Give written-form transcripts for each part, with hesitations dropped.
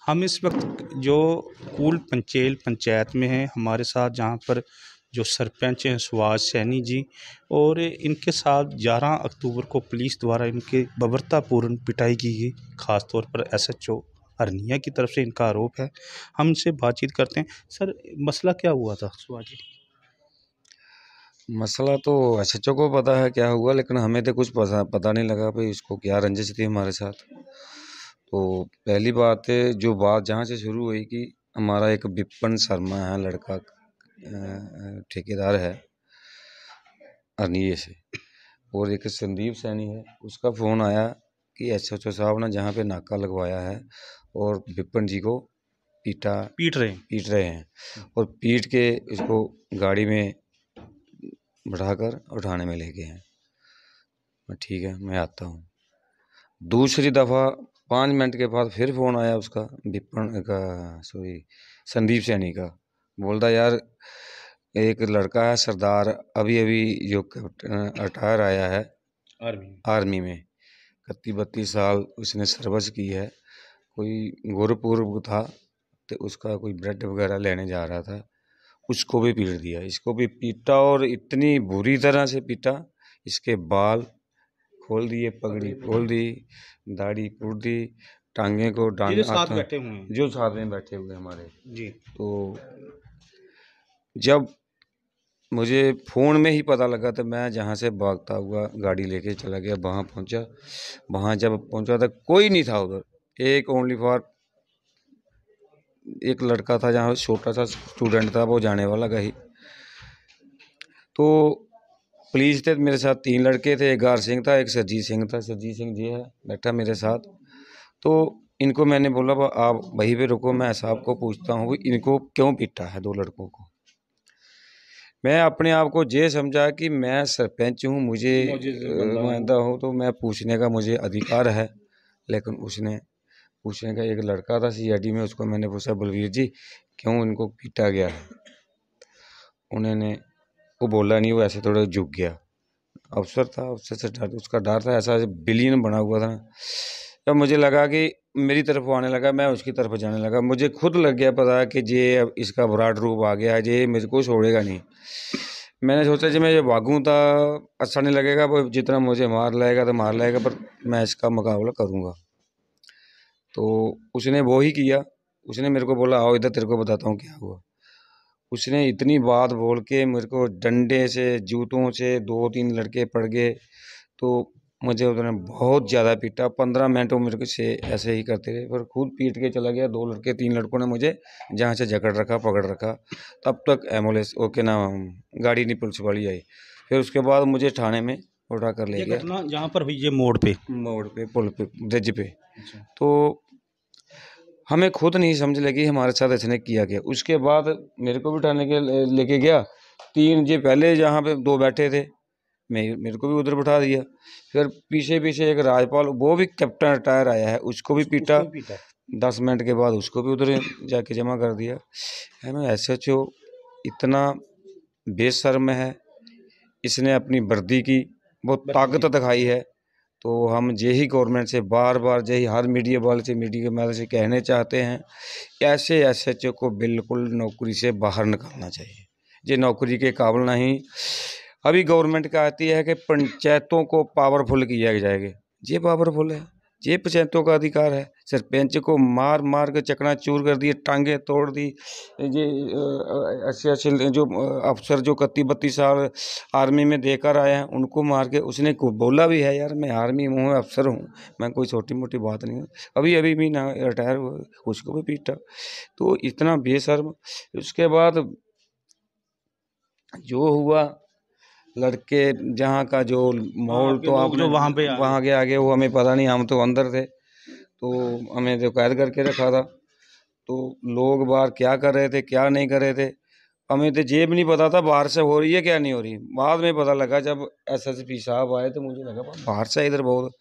हम इस वक्त जो कूल पंचेल पंचायत में हैं, हमारे साथ जहाँ पर जो सरपंच हैं सुभाष सैनी जी, और इनके साथ 11 अक्टूबर को पुलिस द्वारा इनके बर्बरतापूर्ण पिटाई की गई। ख़ास तौर पर एसएचओ अरनिया की तरफ से इनका आरोप है। हम इनसे बातचीत करते हैं। सर, मसला क्या हुआ था सुभाष जी? मसला तो एसएचओ को पता है क्या हुआ, लेकिन हमें तो कुछ पता नहीं लगा भाई इसको क्या रंजिश थी हमारे साथ। तो पहली बात है, जो बात जहाँ से शुरू हुई कि हमारा एक विपिन शर्मा है लड़का, ठेकेदार है अरनिये से, और एक संदीप सैनी है, उसका फ़ोन आया कि एसएचओ साहब ने जहाँ पे नाका लगवाया है और विपिन जी को पीट रहे हैं और पीट के इसको गाड़ी में बढ़ाकर उठाने में ले गए हैं। ठीक है, मैं आता हूँ। दूसरी दफ़ा 5 मिनट के बाद फिर फ़ोन आया उसका, विपिन का, सॉरी, संदीप सैनी का। बोलता यार एक लड़का है सरदार, अभी अभी जो रिटायर आया है आर्मी में, 31-32 साल उसने सर्विस की है, कोई गुरपुरब था तो उसका कोई ब्रेड वगैरह लेने जा रहा था, उसको भी पीट दिया, इसको भी पीटा और इतनी बुरी तरह से पीटा, इसके बाल खोल दिए, पगड़ी खोल दी, दाढ़ी कूट दी, टांगे को जो साथ बैठे हुए हैं, जो साथ में बैठे हुए हमारे जी। तो जब मुझे फ़ोन में ही पता लगा तो मैं जहाँ से भागता हुआ गाड़ी लेके चला गया, वहाँ पहुँचा। वहाँ जब पहुँचा तो कोई नहीं था उधर, एक ओनली फॉर एक लड़का था, जहाँ छोटा सा स्टूडेंट था, वो जाने वाला कहीं। तो पुलिस थे मेरे साथ, 3 लड़के थे, एक गार सिंह था, एक सरजीत सिंह था, सरजीत सिंह जी है बैठा मेरे साथ। तो इनको मैंने बोला आप वहीं पे रुको, मैं साहब को पूछता हूँ इनको क्यों पीटा है 2 लड़कों को। मैं अपने आप को ये समझा कि मैं सरपंच हूँ, मुझे नुमाइंदा हूँ, तो मैं पूछने का मुझे अधिकार है। लेकिन उसने पूछने का, एक लड़का था सीआईडी में, उसको मैंने पूछा बलवीर जी क्यों इनको पीटा गया है, उन्होंने वो बोला नहीं, वो ऐसे थोड़ा झुक गया। अफसर था, अफसर से डर, उसका डर था, ऐसा बिलियन बना हुआ था। तब मुझे लगा कि मेरी तरफ आने लगा, मैं उसकी तरफ जाने लगा, मुझे खुद लग गया पता कि ये अब इसका विराट रूप आ गया है, ये मेरे को छोड़ेगा नहीं। मैंने सोचा कि मैं ये भागूँ तो अच्छा नहीं लगेगा, वो जितना मुझे मार लाएगा तो मार लाएगा, पर मैं इसका मुकाबला करूँगा। तो उसने वो ही किया, उसने मेरे को बोला आओ इधर तेरे को बताता हूँ क्या हुआ। उसने इतनी बात बोल के मेरे को डंडे से, जूतों से 2-3 लड़के पड़ गए, तो मुझे उन्होंने बहुत ज़्यादा पीटा। 15 मिनट वो मेरे को से ऐसे ही करते रहे, पर खुद पीट के चला गया। 2 लड़के 3 लड़कों ने मुझे जहाँ से जकड़ रखा, पकड़ रखा। तब तक एम्बुलेंस, वो क्या नाम, गाड़ी नहीं, पुलिस वाली आई। फिर उसके बाद मुझे थाने में उठा कर ले गया। घटना जहाँ पर हुई, ये मोड़ पे, पुल पे, ब्रिज पे। तो हमें खुद नहीं समझ लगी हमारे साथ इसने किया क्या। उसके बाद मेरे को भी उठाने के लेके गया। 3 जी पहले जहाँ पे 2 बैठे थे, मेरे को भी उधर बैठा दिया। फिर पीछे पीछे एक राजपाल, वो भी कैप्टन रिटायर आया है, उसको भी पीटा। 10 मिनट के बाद उसको भी उधर जाके जमा कर दिया है ना। एसएचओ इतना बेशर्म है, इसने अपनी वर्दी की बहुत ताकत दिखाई है। तो हम यही गवर्नमेंट से बार बार, यही हर मीडिया वाले से, मीडिया के माध्यम से कहने चाहते हैं, ऐसे एसएचओ को बिल्कुल नौकरी से बाहर निकालना चाहिए। ये नौकरी के काबिल नहीं। अभी गवर्नमेंट का आती है कि पंचायतों को पावरफुल किया जाएगा, ये पावरफुल है, ये पंचायतों का अधिकार है। सरपंच को मार मार के चकनाचूर कर दिए, टांगे तोड़ दी। ये ऐसे ऐसे जो अफसर जो 31-32 साल आर्मी में देकर आए हैं, उनको मार के, उसने बोला भी है यार मैं आर्मी में हूँ, अफसर हूँ, मैं कोई छोटी मोटी बात नहीं हूँ। अभी अभी भी ना रिटायर हुआ, उसको भी पीटा। तो इतना बेशर्म। उसके बाद जो हुआ, लड़के जहाँ का जो माहौल, तो आपने वहाँ के आगे वो हमें पता नहीं, हम तो अंदर थे, तो हमें तो कैद करके रखा था। तो लोग बाहर क्या कर रहे थे, क्या नहीं कर रहे थे, हमें तो जेब नहीं पता था बाहर से हो रही है क्या नहीं हो रही। बाद में पता लगा जब एसएसपी साहब आए, तो मुझे लगा बाहर से इधर बहुत,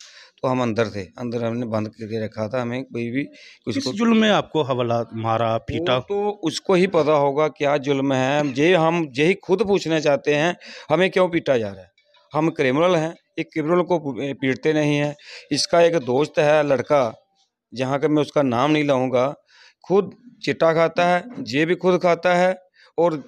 तो हम अंदर थे, अंदर हमने बंद करके रखा था। हमें कोई भी किस जुल्म में आपको हवाला मारा, पीटा? तो उसको ही पता होगा क्या जुल्म है। ये हम यही खुद पूछना चाहते हैं, हमें क्यों पीटा जा रहा है। हम क्रिमिनल हैं, एक क्रिमिनल को पीटते नहीं हैं। इसका एक दोस्त है लड़का, जहाँ का मैं उसका नाम नहीं लाऊंगा, खुद चिट्टा खाता है, ये भी खुद खाता है और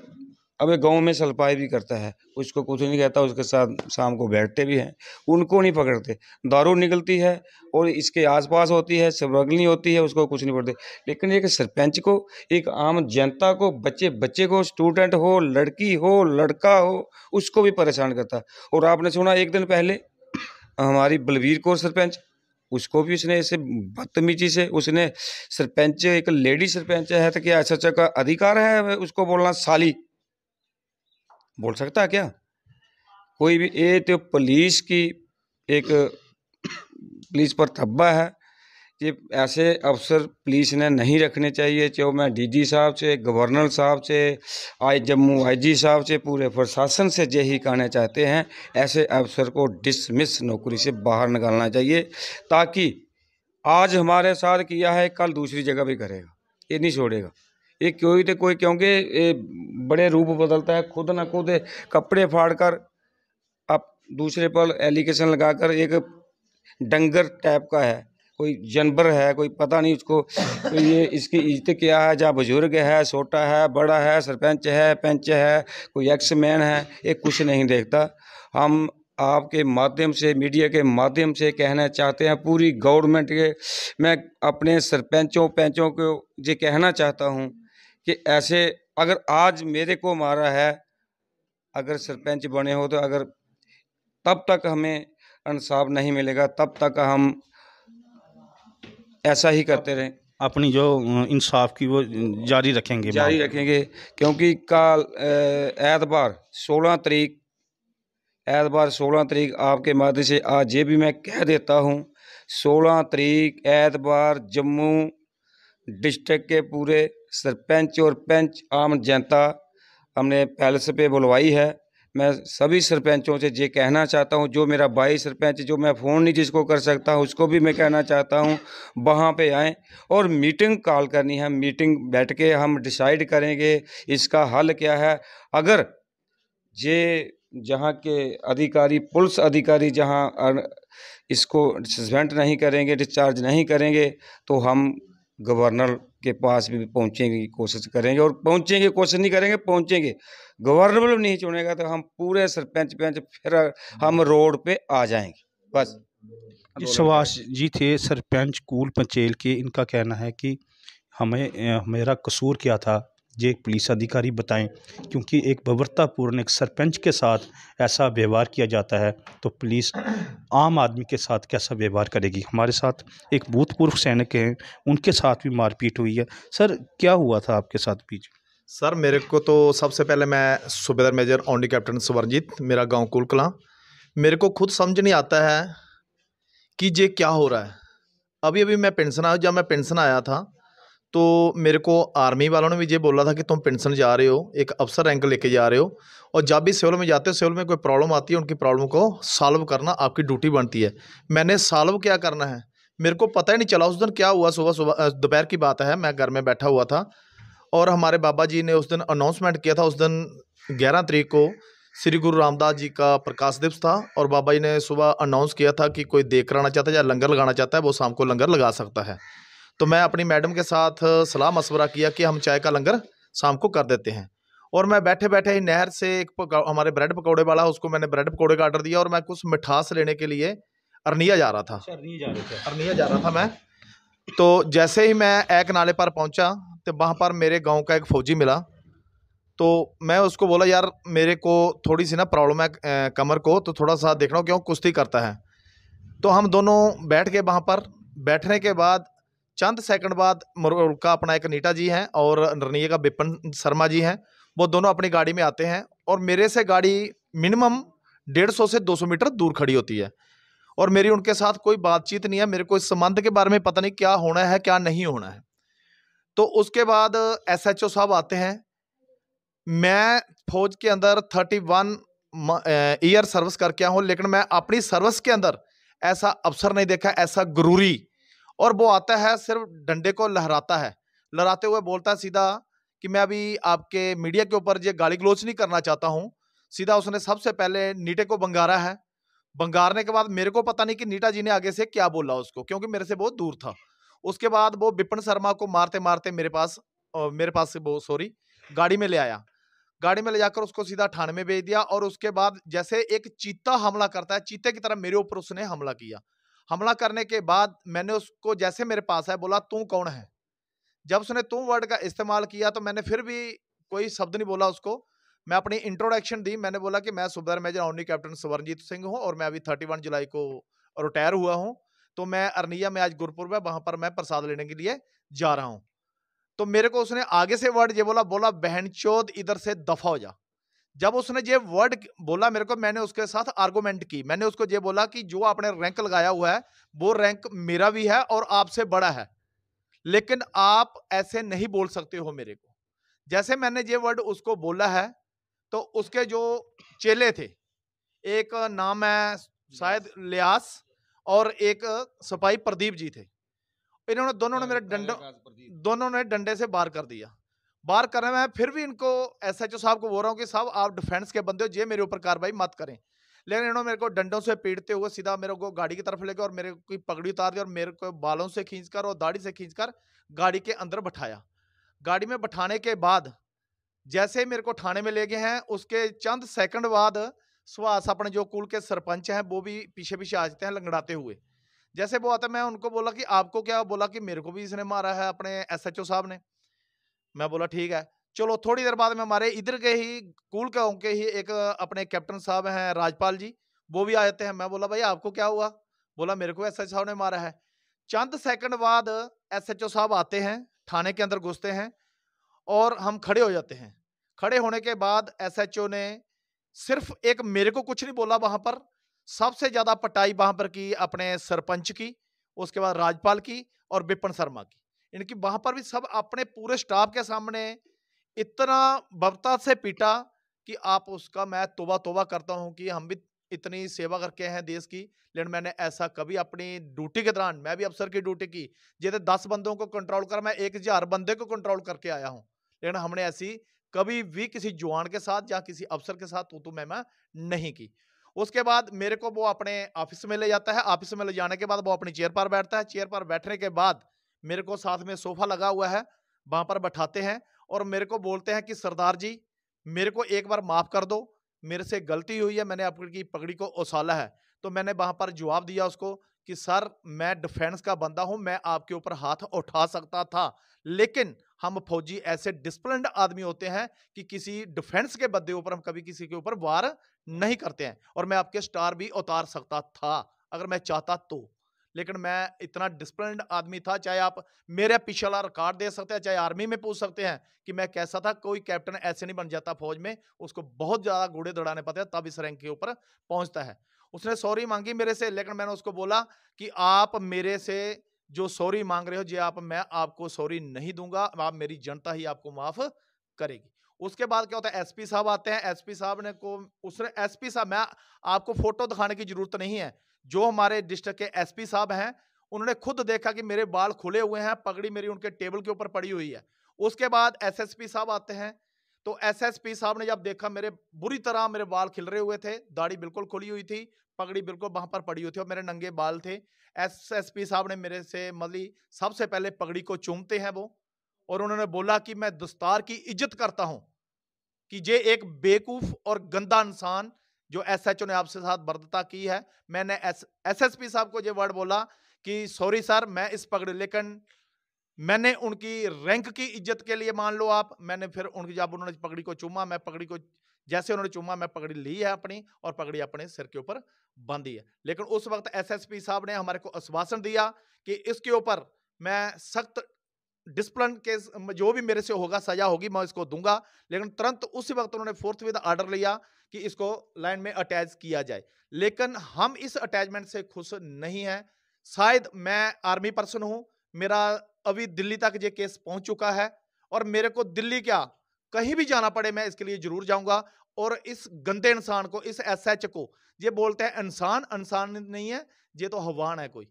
अबे गांव में सलपाई भी करता है। उसको कुछ नहीं कहता, उसके साथ शाम को बैठते भी हैं, उनको नहीं पकड़ते। दारू निकलती है और इसके आसपास होती है, स्मगलिंग होती है, उसको कुछ नहीं पकड़ते। लेकिन एक सरपंच को, एक आम जनता को, बच्चे बच्चे को, स्टूडेंट हो, लड़की हो, लड़का हो, उसको भी परेशान करता है। और आपने सुना एक दिन पहले हमारी बलवीर कौर सरपंच, उसको भी उसने ऐसे बदतमीजी से, उसने सरपंच, एक लेडी सरपंच है तो क्या ऐसा का अधिकार है उसको बोलना साली? बोल सकता है क्या कोई भी? ये तो पुलिस की एक, पुलिस पर धब्बा है। ये ऐसे अफसर पुलिस ने नहीं रखने चाहिए। चाहे मैं डीजी साहब से, गवर्नर साहब से, जम्मू आईजी साहब से, पूरे प्रशासन से यही कहना चाहते हैं, ऐसे अफसर को डिसमिस नौकरी से बाहर निकालना चाहिए, ताकि आज हमारे साथ किया है कल दूसरी जगह भी करेगा, ये नहीं छोड़ेगा। ये कोई तो कोई, क्योंकि ये बड़े रूप बदलता है, खुद न खुद कपड़े फाड़ कर अब दूसरे पर एलिगेशन लगाकर, एक डंगर टाइप का है, कोई जानवर है, कोई पता नहीं उसको, तो ये इसकी इज्जत क्या है? जहाँ बुजुर्ग है, छोटा है, बड़ा है, सरपंच है, पंच है, कोई एक्स मैन है, ये कुछ नहीं देखता। हम आपके माध्यम से, मीडिया के माध्यम से कहना चाहते हैं पूरी गवर्नमेंट के, मैं अपने सरपंचों पंचों को ये कहना चाहता हूँ कि ऐसे अगर आज मेरे को मारा है, अगर सरपंच बने हो तो अगर तब तक हमें इंसाफ नहीं मिलेगा, तब तक हम ऐसा ही करते रहें, अपनी जो इंसाफ की वो जारी रखेंगे, जारी रखेंगे। क्योंकि कल एतबार 16 तारीख, एतबार 16 तारीख आपके माध्यम से आज ये भी मैं कह देता हूँ, 16 तारीख एतबार जम्मू डिस्ट्रिक्ट के पूरे सरपंच और पंच, आम जनता हमने पैलेस पे बुलवाई है। मैं सभी सरपंचों से ये कहना चाहता हूँ, जो मेरा भाई सरपंच, जो मैं फ़ोन नहीं जिसको कर सकता उसको भी मैं कहना चाहता हूँ वहाँ पे आएँ और मीटिंग कॉल करनी है। मीटिंग बैठ के हम डिसाइड करेंगे इसका हल क्या है। अगर ये जहाँ के अधिकारी, पुलिस अधिकारी जहाँ इसको सस्पेंड नहीं करेंगे, डिस्चार्ज नहीं करेंगे, तो हम गवर्नर के पास भी पहुंचेंगे की कोशिश करेंगे, और पहुंचेंगे, कोशिश नहीं करेंगे, पहुंचेंगे। गवर्नर भी नहीं चुनेगा तो हम पूरे सरपंच पंच फिर हम रोड पे आ जाएंगे। बस सुभाष जी थे सरपंच कूल पंचेल के, इनका कहना है कि मेरा कसूर क्या था, ये एक पुलिस अधिकारी बताएं, क्योंकि एक बर्बरतापूर्ण एक सरपंच के साथ ऐसा व्यवहार किया जाता है तो पुलिस आम आदमी के साथ कैसा व्यवहार करेगी। हमारे साथ एक भूतपूर्व सैनिक हैं, उनके साथ भी मारपीट हुई है। सर क्या हुआ था आपके साथ बीच? सर मेरे को तो सबसे पहले, मैं सूबेदार मेजर ऑनडी कैप्टन स्वरजीत, मेरा गांव कुलकला। मेरे को खुद समझ नहीं आता है कि ये क्या हो रहा है। अभी अभी मैं पेंशन आया, जब मैं पेंशन आया था तो मेरे को आर्मी वालों ने भी ये बोला था कि तुम पेंशन जा रहे हो, एक अफसर रैंक लेके जा रहे हो, और जब भी सिविल में जाते हो, सिविल में कोई प्रॉब्लम आती है, उनकी प्रॉब्लम को सॉल्व करना आपकी ड्यूटी बनती है। मैंने सॉल्व क्या करना है मेरे को पता ही नहीं चला। उस दिन क्या हुआ, सुबह दोपहर की बात है, मैं घर में बैठा हुआ था और हमारे बाबा जी ने उस दिन अनाउंसमेंट किया था। उस दिन 11 तारीख को श्री गुरु रामदास जी का प्रकाश दिवस था, और बाबा जी ने सुबह अनाउंस किया था कि कोई देख कराना चाहता है या लंगर लगाना चाहता है वो शाम को लंगर लगा सकता है। तो मैं अपनी मैडम के साथ सलाह मशवरा किया कि हम चाय का लंगर शाम को कर देते हैं। और मैं बैठे बैठे ही नहर से हमारे ब्रेड पकौड़े वाला, उसको मैंने ब्रेड पकौड़े का ऑर्डर दिया, और मैं कुछ मिठास लेने के लिए अरनिया जा रहा था। अरनिया जा रहा था मैं। तो जैसे ही मैं एक नाले पर पहुंचा तो वहाँ पर मेरे गांव का एक फौजी मिला। तो मैं उसको बोला, यार मेरे को थोड़ी सी ना प्रॉब्लम है कमर को, तो थोड़ा सा देखना, क्यों कुश्ती करता है। तो हम दोनों बैठ गए वहाँ पर। बैठने के बाद चंद सेकंड बाद का अपना एक नीटा जी हैं और नरनिया का विपिन शर्मा जी हैं, वो दोनों अपनी गाड़ी में आते हैं, और मेरे से गाड़ी मिनिमम 150 से 200 मीटर दूर खड़ी होती है, और मेरी उनके साथ कोई बातचीत नहीं है। मेरे को इस संबंध के बारे में पता नहीं क्या होना है क्या नहीं होना है। तो उसके बाद SHO साहब आते हैं। मैं फौज के अंदर 31 ईयर सर्विस करके आया हूँ, लेकिन मैं अपनी सर्विस के अंदर ऐसा अवसर नहीं देखा, ऐसा गुरूरी। और वो आता है, सिर्फ डंडे को लहराता है, लहराते हुए बोलता है सीधा कि मैं अभी आपके मीडिया के ऊपर ये गाली गलौज नहीं करना चाहता हूँ। सीधा उसने सबसे पहले नीटे को बंगारा है। बंगारने के बाद मेरे को पता नहीं कि नीटा जी ने आगे से क्या बोला उसको, क्योंकि मेरे से बहुत दूर था। उसके बाद वो विपिन शर्मा को मारते मारते मेरे पास से वो सॉरी गाड़ी में ले आया। गाड़ी में ले जाकर उसको सीधा थाने में भेज दिया और उसके बाद जैसे एक चीता हमला करता है, चीते की तरह मेरे ऊपर उसने हमला किया। हमला करने के बाद मैंने उसको जैसे मेरे पास है बोला तू कौन है। जब उसने तू वर्ड का इस्तेमाल किया तो मैंने फिर भी कोई शब्द नहीं बोला उसको। मैं अपनी इंट्रोडक्शन दी, मैंने बोला कि मैं सूबेदार मेजर ओनली कैप्टन स्वरनजीत सिंह हूं और मैं अभी 31 जुलाई को रिटायर हुआ हूं। तो मैं अरनिया में आज गुरपुर है, वहां पर मैं प्रसाद लेने के लिए जा रहा हूं। तो मेरे को उसने आगे से वर्ड ये बोला बहनचोद इधर से दफा हो जा। जब उसने ये वर्ड बोला मेरे को, मैंने उसके साथ आर्गुमेंट की। मैंने उसको ये बोला कि जो आपने रैंक लगाया हुआ है वो रैंक मेरा भी है और आपसे बड़ा है, लेकिन आप ऐसे नहीं बोल सकते हो मेरे को। जैसे मैंने ये वर्ड उसको बोला है तो उसके जो चेले थे, एक नाम है शायद लियास और एक सिपाही प्रदीप जी थे, इन्होंने दोनों ने डंडे से बार कर दिया। बार करने में फिर भी इनको एसएचओ साहब को बोल रहा हूँ कि साहब आप डिफेंस के बंदे हो, ये मेरे ऊपर कार्रवाई मत करें। लेकिन इन्होंने मेरे को डंडों से पीटते हुए सीधा मेरे को गाड़ी की तरफ लेके और मेरे को पगड़ी उतार दी और मेरे को बालों से खींचकर और दाढ़ी से खींचकर गाड़ी के अंदर बैठाया। गाड़ी में बैठाने के बाद जैसे ही मेरे को थाने में ले गए हैं, उसके चंद सेकंड बाद सुहास अपने जो कुल के सरपंच हैं वो भी पीछे पीछे आ जाते हैं लंगड़ाते हुए। जैसे वो आता, मैं उनको बोला कि आपको क्या, बोला कि मेरे को भी इसने मारा है अपने एसएचओ साहब ने। मैं बोला ठीक है चलो। थोड़ी देर बाद में हमारे इधर के ही कुल गांव के ही एक अपने कैप्टन साहब हैं राजपाल जी, वो भी आ जाते हैं। मैं बोला भाई आपको क्या हुआ, बोला मेरे को एसएचओ साहब ने मारा है। चंद सेकंड बाद एसएचओ साहब आते हैं, थाने के अंदर घुसते हैं और हम खड़े हो जाते हैं। खड़े होने के बाद एसएचओ ने सिर्फ एक मेरे को कुछ नहीं बोला, वहां पर सबसे ज्यादा पटाई वहां पर की अपने सरपंच की, उसके बाद राजपाल की और विपिन शर्मा की। इनकी वहां पर भी सब अपने पूरे स्टाफ के सामने इतना बर्बरता से पीटा कि आप उसका मैं तौबा तौबा करता हूं कि हम भी इतनी सेवा करके हैं देश की, लेकिन मैंने ऐसा कभी अपनी ड्यूटी के दौरान, मैं भी अफसर की ड्यूटी की, जैसे 10 बंदों को कंट्रोल कर मैं 1000 बंदे को कंट्रोल करके आया हूं, लेकिन हमने ऐसी कभी भी किसी जवान के साथ या किसी अफसर के साथ तू मैं नहीं की। उसके बाद मेरे को वो अपने ऑफिस में ले जाता है। ऑफिस में ले जाने के बाद वो अपनी चेयर पर बैठता है। चेयर पर बैठने के बाद मेरे को साथ में सोफा लगा हुआ है, वहां पर बैठाते हैं और मेरे को बोलते हैं कि सरदार जी मेरे को एक बार माफ कर दो, मेरे से गलती हुई है, मैंने आपकी पगड़ी को उछाला है। तो मैंने वहां पर जवाब दिया उसको कि सर मैं डिफेंस का बंदा हूं, मैं आपके ऊपर हाथ उठा सकता था, लेकिन हम फौजी ऐसे डिसिप्लिन्ड आदमी होते हैं कि किसी डिफेंस के बंदे ऊपर हम कभी किसी के ऊपर वार नहीं करते हैं, और मैं आपके स्टार भी उतार सकता था अगर मैं चाहता तो, लेकिन मैं इतना डिसिप्लिन्ड आदमी था। चाहे आप मेरे पिछला रिकॉर्ड दे सकते हैं, चाहे आर्मी में पूछ सकते हैं कि मैं कैसा था। कोई कैप्टन ऐसे नहीं बन जाता फौज में, उसको बहुत ज्यादा घोड़े दौड़ाने पड़ते हैं तब इस रैंक के ऊपर पहुंचता है। उसने सॉरी मांगी मेरे से, लेकिन मैंने उसको बोला कि आप मेरे से जो सॉरी मांग रहे हो जी मैं आपको सॉरी नहीं दूंगा, आप मेरी जनता ही आपको माफ करेगी। उसके बाद क्या होता है, एसपी साहब आते हैं। एसपी साहब ने को उसने एसपी साहब, मैं आपको फोटो दिखाने की जरूरत नहीं है, जो हमारे डिस्ट्रिक्ट के एसपी साहब हैं उन्होंने खुद देखा कि मेरे बाल खुले हुए हैं, पगड़ी मेरी उनके टेबल के ऊपर पड़ी हुई है। उसके बाद एसएसपी साहब आते हैं, तो एसएसपी साहब ने जब देखा मेरे बुरी तरह मेरे बाल खिल रहे हुए थे, दाढ़ी बिल्कुल खुली हुई थी, पगड़ी बिल्कुल वहां पर पड़ी हुई थी और मेरे नंगे बाल थे, एसएसपी साहब ने मेरे से मतलब सबसे पहले पगड़ी को चूमते हैं वो, और उन्होंने बोला कि मैं दस्तार की इज्जत करता हूं कि ये एक बेवकूफ और गंदा इंसान जो एसएचओ ने आपसे साथ बर्दता की है। मैंने एसएसपी साहब को ये वर्ड बोला कि सॉरी सर मैं इस पगड़ी, लेकिन मैंने उनकी रैंक की इज्जत के लिए मान लो आप, मैंने फिर उनकी जब उन्होंने पगड़ी को चूमा, मैं पगड़ी को जैसे उन्होंने चूमा मैं पगड़ी ली है अपनी और पगड़ी अपने सिर के ऊपर बांधी है। लेकिन उस वक्त एसएसपी साहब ने हमारे को आश्वासन दिया कि इसके ऊपर मैं सख्त डिसिप्लिन के जो भी मेरे से होगा सजा होगी मैं इसको दूंगा। लेकिन तुरंत उसी वक्त उन्होंने फोर्थ विद ऑर्डर लिया कि इसको लाइन में अटैच किया जाए, लेकिन हम इस अटैचमेंट से खुश नहीं हैं। शायद मैं आर्मी पर्सन हूं, मेरा अभी दिल्ली तक ये केस पहुंच चुका है और मेरे को दिल्ली क्या कहीं भी जाना पड़े मैं इसके लिए जरूर जाऊंगा। और इस गंदे इंसान को, इस एसएच को, ये बोलते हैं इंसान, इंसान नहीं है ये तो हवान है कोई।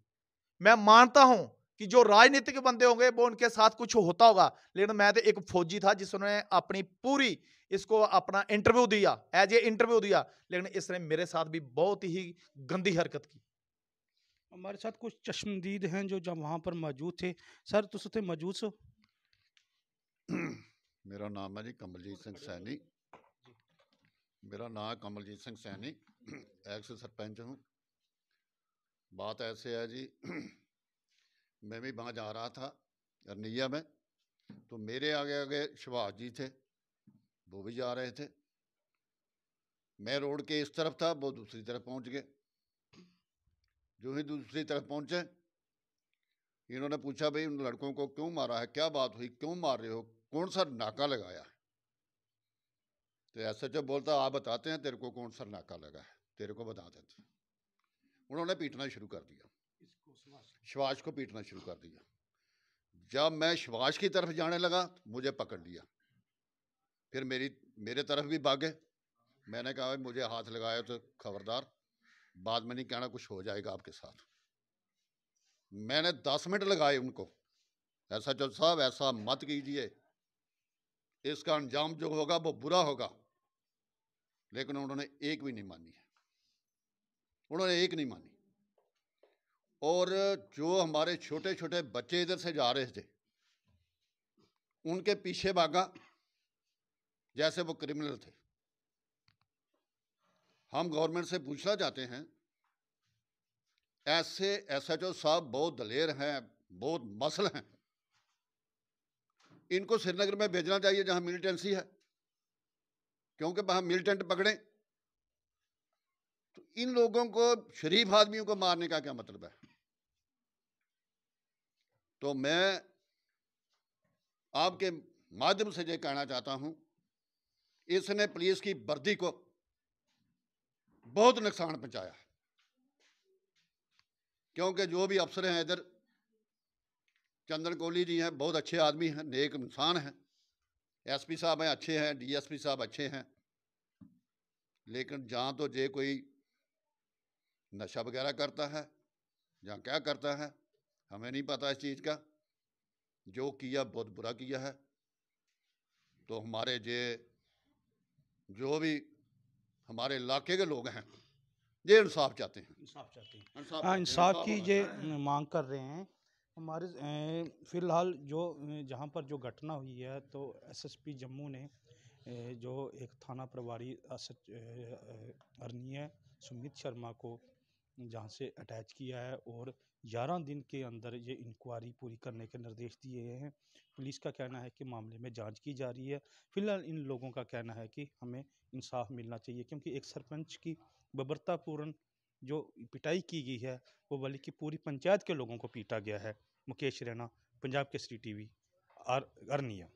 मैं मानता हूं कि जो राजनीतिक बंदे होंगे वो उनके साथ कुछ होता होगा, लेकिन मैं तो एक फौजी था जिसने अपनी पूरी इसको अपना इंटरव्यू दिया, एज ए इंटरव्यू दिया, लेकिन इसने मेरे साथ भी बहुत ही गंदी हरकत की। हमारे साथ कुछ चश्मदीद हैं जो जब वहाँ पर मौजूद थे। सर तुस उत्थे मौजूद सो? मेरा नाम है जी कमलजीत सिंह सैनी। मेरा नाम है कमलजीत सिंह सैनी, एक्स सरपंच हूँ। बात ऐसे है जी, मैं भी वहाँ जा रहा था अरनिया में, तो मेरे आगे आगे सुभाष जी थे, वो भी जा रहे थे। मैं रोड के इस तरफ था, वो दूसरी तरफ पहुँच गए। जो ही दूसरी तरफ पहुँचे, इन्होंने पूछा भाई उन लड़कों को क्यों मारा है, क्या बात हुई, क्यों मार रहे हो, कौन सा नाका लगाया है? तो ऐसा जो बोलता आप बताते हैं तेरे को कौन सा नाका लगा है, तेरे को बता देते। उन्होंने पीटना शुरू कर दिया, सुभाष को पीटना शुरू कर दिया। जब मैं सुभाष की तरफ जाने लगा मुझे पकड़ लिया, फिर मेरे तरफ भी भागे। मैंने कहा भाई मुझे हाथ लगाया तो खबरदार, बाद में नहीं कहना कुछ हो जाएगा आपके साथ। मैंने 10 मिनट लगाए उनको, ऐसा जो साहब ऐसा मत कीजिए, इसका अंजाम जो होगा वो बुरा होगा। लेकिन उन्होंने एक भी नहीं मानी है, उन्होंने एक नहीं मानी। और जो हमारे छोटे छोटे बच्चे इधर से जा रहे थे, उनके पीछे भागा जैसे वो क्रिमिनल थे। हम गवर्नमेंट से पूछना चाहते हैं, ऐसे एसएचओ साहब बहुत दलेर हैं, बहुत मसल हैं, इनको श्रीनगर में भेजना चाहिए जहां मिलिटेंसी है, क्योंकि वहां मिलिटेंट पकड़े। तो इन लोगों को, शरीफ आदमियों को मारने का क्या मतलब है? तो मैं आपके माध्यम से ये कहना चाहता हूं, इसने पुलिस की वर्दी को बहुत नुकसान पहुंचाया है। क्योंकि जो भी अफसर हैं इधर, चंदन कोहली जी हैं, बहुत अच्छे आदमी हैं, नेक इंसान हैं, एसपी साहब हैं अच्छे हैं, डीएसपी साहब अच्छे हैं, लेकिन जहाँ तो जे कोई नशा वगैरह करता है या क्या करता है, हमें नहीं पता इस चीज़ का। जो किया बहुत बुरा किया है। तो हमारे जो भी हमारे इलाके के लोग हैं, ये इंसाफ चाहते हैं, इंसाफ चाहते हैं। इंसाफ हाँ, चाहते हैं, इंसाफ की होना ये चाहिए। मांग कर रहे हैं। हमारे फ़िलहाल जो जहाँ पर जो घटना हुई है, तो एसएसपी जम्मू ने जो एक थाना प्रभारी अरनिया सुमित शर्मा को जहाँ से अटैच किया है और 11 दिन के अंदर ये इंक्वायरी पूरी करने के निर्देश दिए गए हैं। पुलिस का कहना है कि मामले में जांच की जा रही है। फ़िलहाल इन लोगों का कहना है कि हमें इंसाफ मिलना चाहिए, क्योंकि एक सरपंच की बर्बरतापूर्ण जो पिटाई की गई है, वो बल्कि पूरी पंचायत के लोगों को पीटा गया है। मुकेश रैना, पंजाब केसरी टीवी, अरनिया।